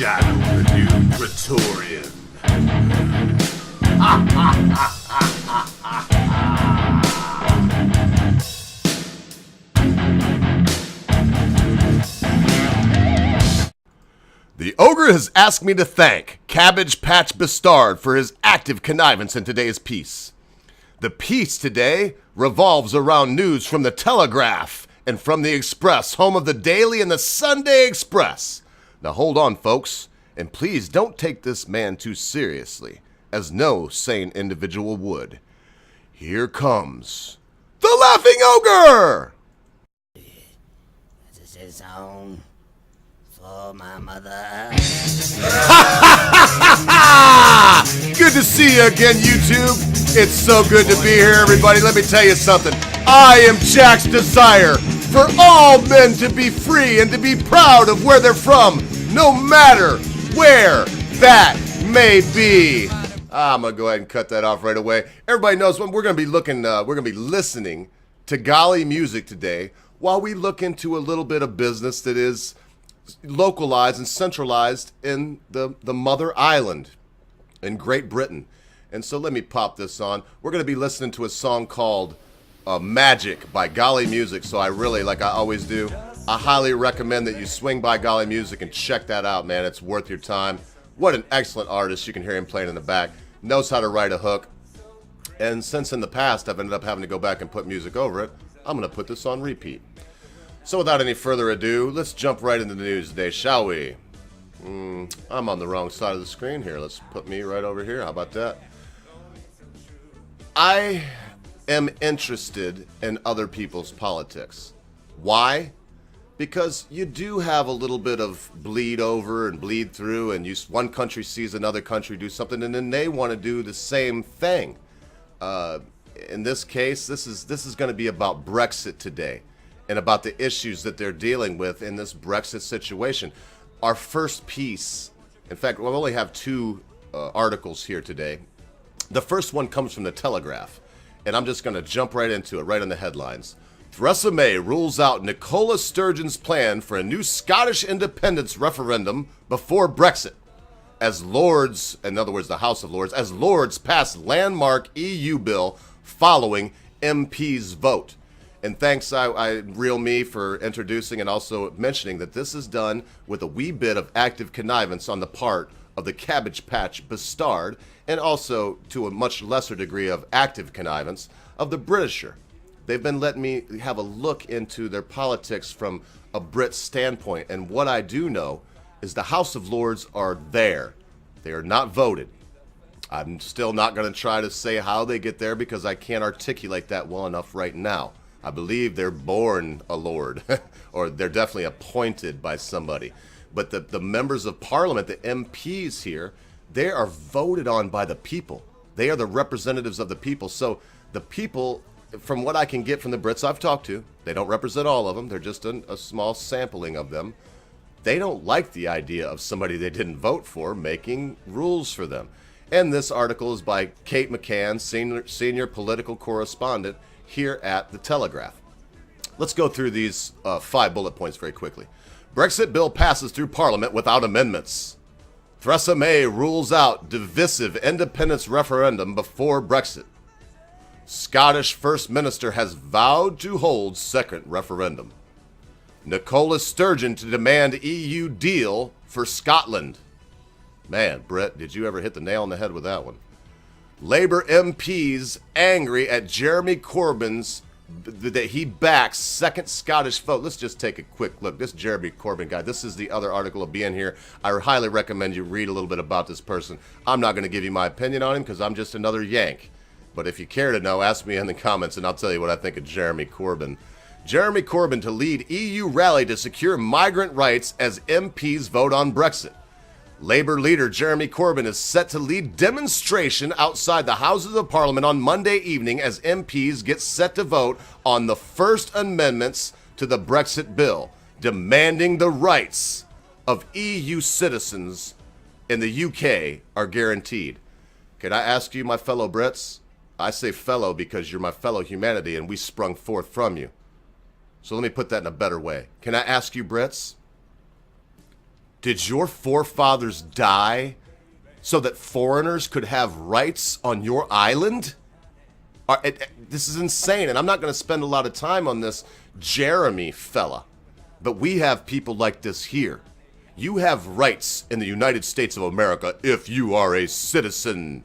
Shadow the new Praetorian. The ogre has asked me to thank Cabbage Patch Bastard for his active connivance in today's piece. The piece today revolves around news from the Telegraph and from the Express, home of the Daily and the Sunday Express. Now hold on, folks, and please don't take this man too seriously, as no sane individual would. Here comes the Laughing Ogre! This is home for my mother. Good to see you again, YouTube. It's so good to be here, everybody. Let me tell you something. I am Jack's desire for all men to be free and to be proud of where they're from, no matter where that may be. I'm gonna go ahead and cut that off right away. Everybody knows when we're gonna be listening to golly music today while we look into a little bit of business that is localized and centralized in the mother island in Great Britain. And so let me pop this on. We're going to be listening to a song called Magic by Golly Music. So I really, like I always do, I highly recommend that you swing by Golly Music and check that out, man. It's worth your time. What an excellent artist. You can hear him playing in the back. Knows how to write a hook. And since in the past I've ended up having to go back and put music over it, I'm going to put this on repeat. So without any further ado, let's jump right into the news today, shall we? I'm on the wrong side of the screen here. Let's put me right over here. How about that? I am interested in other people's politics. Why? Because you do have a little bit of bleed over and bleed through, and one country sees another country do something, and then they want to do the same thing. In this case, this is going to be about Brexit today, and about the issues that they're dealing with in this Brexit situation. Our first piece, in fact, we'll only have two articles here today. The first one comes from the Telegraph, and I'm just going to jump right into it, right in the headlines. Theresa May rules out Nicola Sturgeon's plan for a new Scottish independence referendum before Brexit, as Lords, in other words, the House of Lords, as Lords pass landmark EU bill following MP's vote. And thanks, Real Me, for introducing and also mentioning that this is done with a wee bit of active connivance on the part of the Cabbage Patch Bastard, and also, to a much lesser degree of active connivance, of the Britisher. They've been letting me have a look into their politics from a Brit standpoint, and what I do know is the House of Lords are there. They are not voted. I'm still not going to try to say how they get there because I can't articulate that well enough right now. I believe they're born a lord, or they're definitely appointed by somebody. But the members of parliament, the MPs here, they are voted on by the people. They are the representatives of the people. So the people, from what I can get from the Brits I've talked to, they don't represent all of them. They're just a small sampling of them. They don't like the idea of somebody they didn't vote for making rules for them. And this article is by Kate McCann, senior political correspondent here at The Telegraph. Let's go through these 5 bullet points very quickly. Brexit bill passes through Parliament without amendments. Theresa May rules out divisive independence referendum before Brexit. Scottish First Minister has vowed to hold second referendum. Nicola Sturgeon to demand EU deal for Scotland. Man, Brett, did you ever hit the nail on the head with that one? Labour MPs angry at Jeremy Corbyn's that he backs second Scottish vote. Let's just take a quick look. This Jeremy Corbyn guy, this is the other article of being here. I highly recommend you read a little bit about this person. I'm not going to give you my opinion on him because I'm just another Yank. But if you care to know, ask me in the comments and I'll tell you what I think of Jeremy Corbyn. Jeremy Corbyn to lead EU rally to secure migrant rights as MPs vote on Brexit. Labour leader Jeremy Corbyn is set to lead demonstration outside the Houses of Parliament on Monday evening as MPs get set to vote on the first amendments to the Brexit bill, demanding the rights of EU citizens in the UK are guaranteed. Can I ask you, my fellow Brits? I say fellow because you're my fellow humanity and we sprung forth from you. So let me put that in a better way. Can I ask you, Brits? Did your forefathers die so that foreigners could have rights on your island? This is insane, and I'm not going to spend a lot of time on this Jeremy fella. But we have people like this here. You have rights in the United States of America if you are a citizen.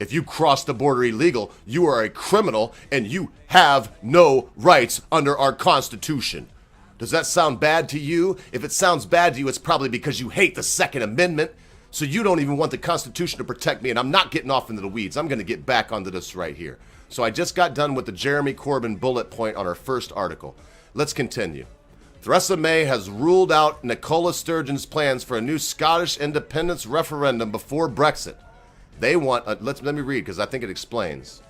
If you cross the border illegal, you are a criminal, and you have no rights under our Constitution. Does that sound bad to you? If it sounds bad to you, it's probably because you hate the Second Amendment, so you don't even want the Constitution to protect me, and I'm not getting off into the weeds. I'm going to get back onto this right here. So I just got done with the Jeremy Corbyn bullet point on our first article. Let's continue. Theresa May has ruled out Nicola Sturgeon's plans for a new Scottish independence referendum before Brexit. They want, let me read because I think it explains.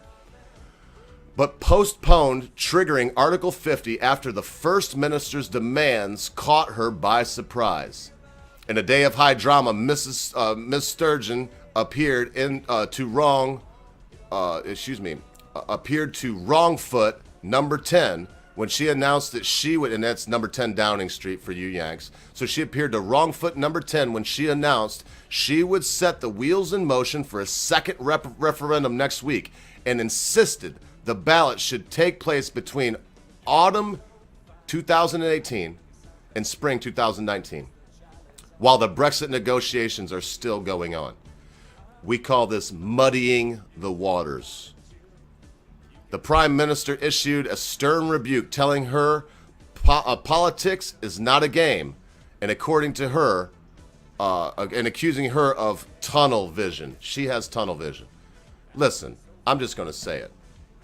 But postponed triggering Article 50 after the First Minister's demands caught her by surprise. In a day of high drama, Miss Sturgeon appeared appeared to wrong foot number 10 when she announced that she would, and that's number 10 Downing Street for you Yanks. So she appeared to wrong foot number 10 when she announced she would set the wheels in motion for a second referendum next week and insisted the ballot should take place between autumn 2018 and spring 2019, while the Brexit negotiations are still going on. We call this muddying the waters. The Prime Minister issued a stern rebuke telling her politics is not a game, and according to her, and accusing her of tunnel vision. She has tunnel vision. Listen, I'm just going to say it.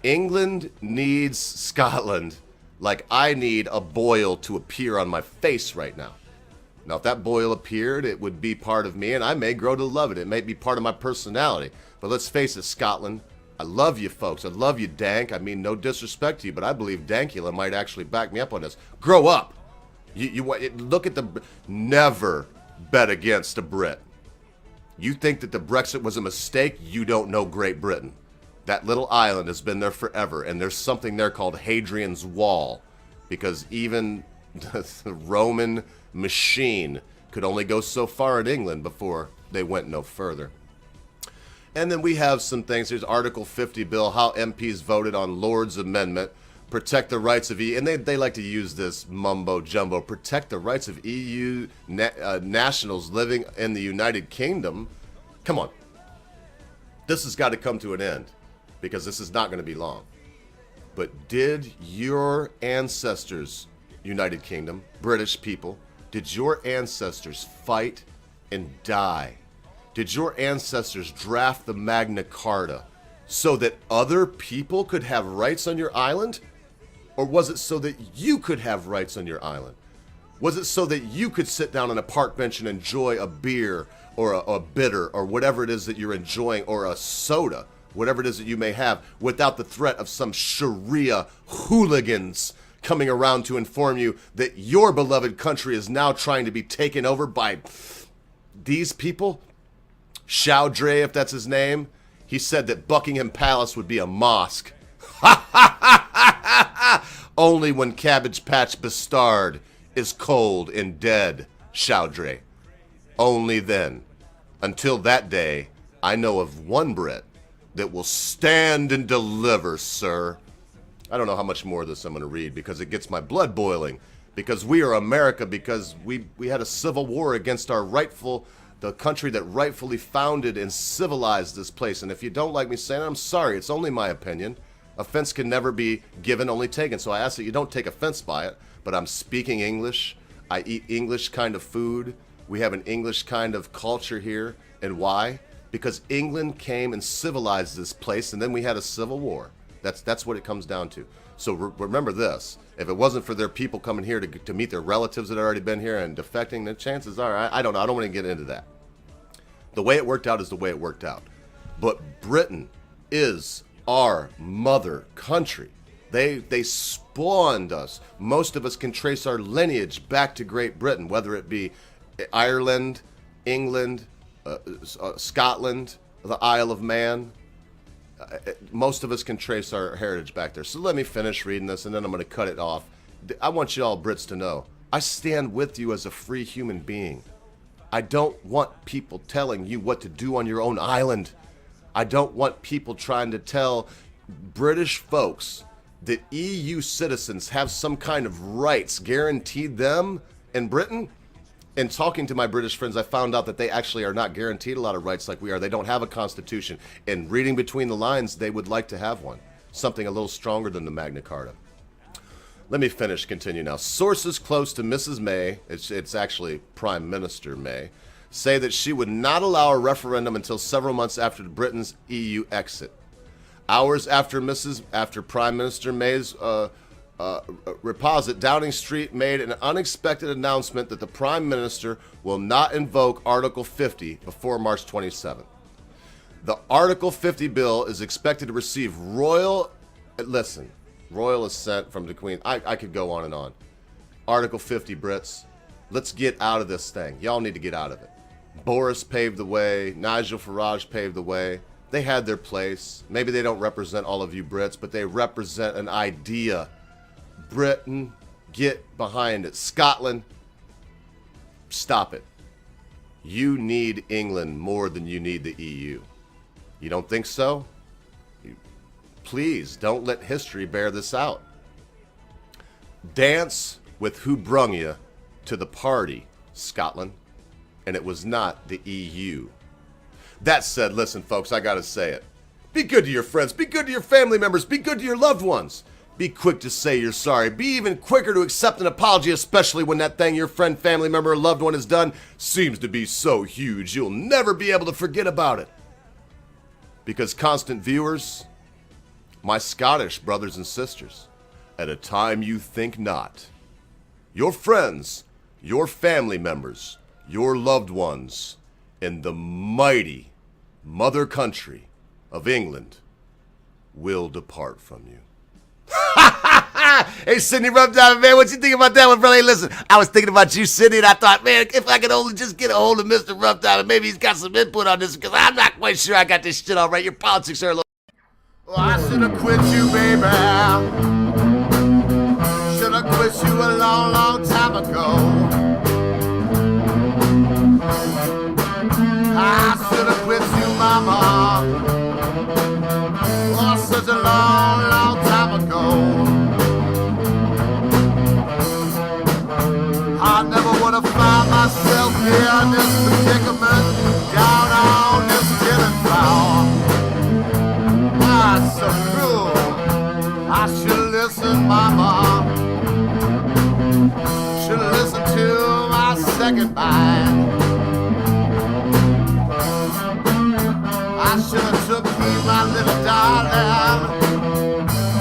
England needs Scotland like I need a boil to appear on my face right now. Now, if that boil appeared, it would be part of me, and I may grow to love it. It may be part of my personality. But let's face it, Scotland, I love you folks. I love you, Dank. I mean, no disrespect to you, but I believe Dankula might actually back me up on this. Grow up. Look at never bet against a Brit. You think that the Brexit was a mistake? You don't know Great Britain. That little island has been there forever, and there's something there called Hadrian's Wall, because even the Roman machine could only go so far in England before they went no further. And then we have some things. Here's Article 50 bill, how MPs voted on Lord's Amendment, protect the rights of EU, and they like to use this mumbo jumbo, protect the rights of EU nationals living in the United Kingdom. Come on. This has got to come to an end, because this is not going to be long. But did your ancestors, United Kingdom, British people, did your ancestors fight and die? Did your ancestors draft the Magna Carta so that other people could have rights on your island? Or was it so that you could have rights on your island? Was it so that you could sit down on a park bench and enjoy a beer or a bitter or whatever it is that you're enjoying, or a soda, whatever it is that you may have, without the threat of some Sharia hooligans coming around to inform you that your beloved country is now trying to be taken over by these people? Chowdhury, if that's his name, he said that Buckingham Palace would be a mosque. Only when Cabbage Patch Bastard is cold and dead, Chowdhury. Only then. Until that day, I know of one Brit that will stand and deliver, sir. I don't know how much more of this I'm going to read, because it gets my blood boiling. Because we are America, because we had a civil war against the country that rightfully founded and civilized this place. And if you don't like me saying it, I'm sorry. It's only my opinion. Offense can never be given, only taken. So I ask that you don't take offense by it. But I'm speaking English. I eat English kind of food. We have an English kind of culture here. And why? Because England came and civilized this place, and then we had a civil war. That's what it comes down to. So remember this. If it wasn't for their people coming here to meet their relatives that had already been here and defecting, the chances are, I don't know. I don't want to get into that. The way it worked out is the way it worked out. But Britain is our mother country. They spawned us. Most of us can trace our lineage back to Great Britain, whether it be Ireland, England, Scotland, the Isle of Man. Most of us can trace our heritage back there. So let me finish reading this, and then I'm going to cut it off. I want you all Brits to know, I stand with you as a free human being. I don't want people telling you what to do on your own island. I don't want people trying to tell British folks that EU citizens have some kind of rights guaranteed them in Britain. In talking to my British friends, I found out that they actually are not guaranteed a lot of rights like we are. They don't have a constitution. And reading between the lines, they would like to have one. Something a little stronger than the Magna Carta. Let me continue now. Sources close to Mrs. May, it's actually Prime Minister May, say that she would not allow a referendum until several months after Britain's EU exit. Hours after Prime Minister May's reposit, Downing Street made an unexpected announcement that the Prime Minister will not invoke Article 50 before March 27th. The Article 50 bill is expected to receive royal assent from the Queen. I could go on and on. Article 50, Brits, let's get out of this thing. Y'all need to get out of it. Boris paved the way. Nigel Farage paved the way. They had their place. Maybe they don't represent all of you Brits, but they represent an idea. Britain, get behind it. Scotland, stop it. You need England more than you need the EU. You don't think so? Please don't let history bear this out. Dance with who brung you to the party, Scotland, and it was not the EU. That said, listen, folks, I gotta say it. Be good to your friends. Be good to your family members. Be good to your loved ones. Be quick to say you're sorry. Be even quicker to accept an apology, especially when that thing your friend, family member, or loved one has done seems to be so huge you'll never be able to forget about it. Because, constant viewers, my Scottish brothers and sisters, at a time you think not, your friends, your family members, your loved ones in the mighty mother country of England will depart from you. Hey, Sydney Rubdiamond, man, what you think about that one, brother? Hey, listen, I was thinking about you, Sydney, and I thought, man, if I could only just get a hold of Mr. Rubdiamond, maybe he's got some input on this, because I'm not quite sure I got this shit all right. Your politics are a little... Well, I should have quit you, baby. Should have quit you a long, long time ago. I should have quit you, mama. Oh, such a long, long time ago. I never would have found myself here in this predicament, down on this killing floor. Ah, so cruel. I should listen, mama. Should listen to my second mind. I should have took you, my little darling,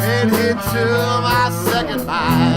and hit to my second mind.